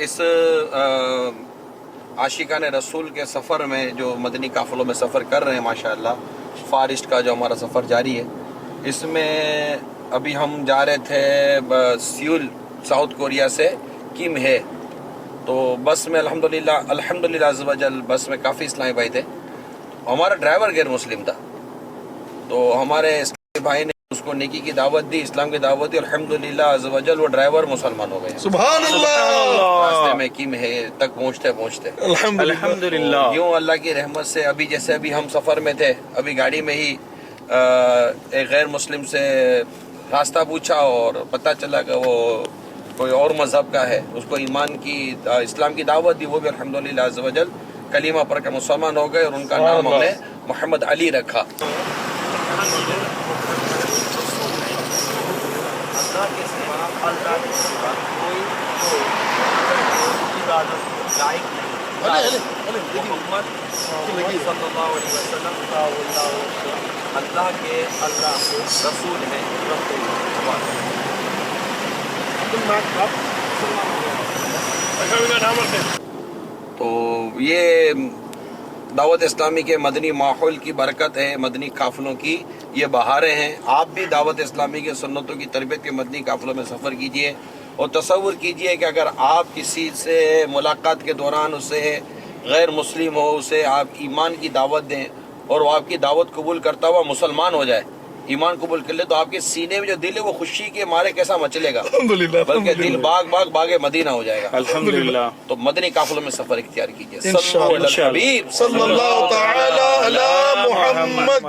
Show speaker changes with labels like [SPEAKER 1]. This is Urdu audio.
[SPEAKER 1] اس عاشقان رسول کے سفر میں جو مدنی قافلوں میں سفر کر رہے ہیں ماشاءاللہ، فارسٹ کا جو ہمارا سفر جاری ہے، اس میں ابھی ہم جا رہے تھے سیول ساؤتھ کوریا سے کیم ہے، تو بس میں الحمدللہ عز و جل بس میں کافی اسلامی بھائی تھے. ہمارا ڈرائیور غیر مسلم تھا، تو ہمارے اسلامی بھائی نے اس کو نیکی کی دعوت دی، اسلام کی دعوت دی، الحمدللہ عز و جل وہ ڈرائیور مسلمان ہو گئے.
[SPEAKER 2] سبحان اللہ.
[SPEAKER 1] راستے میں کیم ہے تک پہنچتے
[SPEAKER 2] الحمدللہ.
[SPEAKER 1] یوں اللہ کی رحمت سے ابھی ہم سفر میں تھے، ابھی گاڑی میں ہی ایک غیر مسلم سے راستہ پوچھا اور پتہ چلا کہ وہ کوئی اور مذہب کا ہے، اس کو ایمان کی اسلام کی دعوت دی، وہ بھی الحمدللہ عز و جل کلمہ پڑھ کر مسلمان ہو گئے، اور ان کا نام ہم نے محمد علی رکھا. محمد صلی اللہ علیہ وسلم اللہ کے رسول ہیں. تو یہ دعوت اسلامی کے مدنی ماحول کی برکت ہے، مدنی قافلوں کی یہ بہاریں ہیں. آپ بھی دعوت اسلامی کے سنتوں کی تربیت کے مدنی قافلوں میں سفر کیجئے، اور تصور کیجئے کہ اگر آپ کسی سے ملاقات کے دوران اسے غیر مسلم ہو، اسے آپ ایمان کی دعوت دیں اور وہ آپ کی دعوت قبول کرتا ہوا مسلمان ہو جائے، ایمان قبول کر لے، تو آپ کے سینے میں جو دل ہے وہ خوشی کے مارے کیسا مچلے گا، بلکہ دل باغ مدینہ ہو جائے گا.
[SPEAKER 2] الحمدللہ.
[SPEAKER 1] تو مدنی قافلوں میں سفر اختیار کیجئے.
[SPEAKER 2] انشاءاللہ.
[SPEAKER 1] صلی اللہ
[SPEAKER 2] صلی اللہ تعالی علی محمد.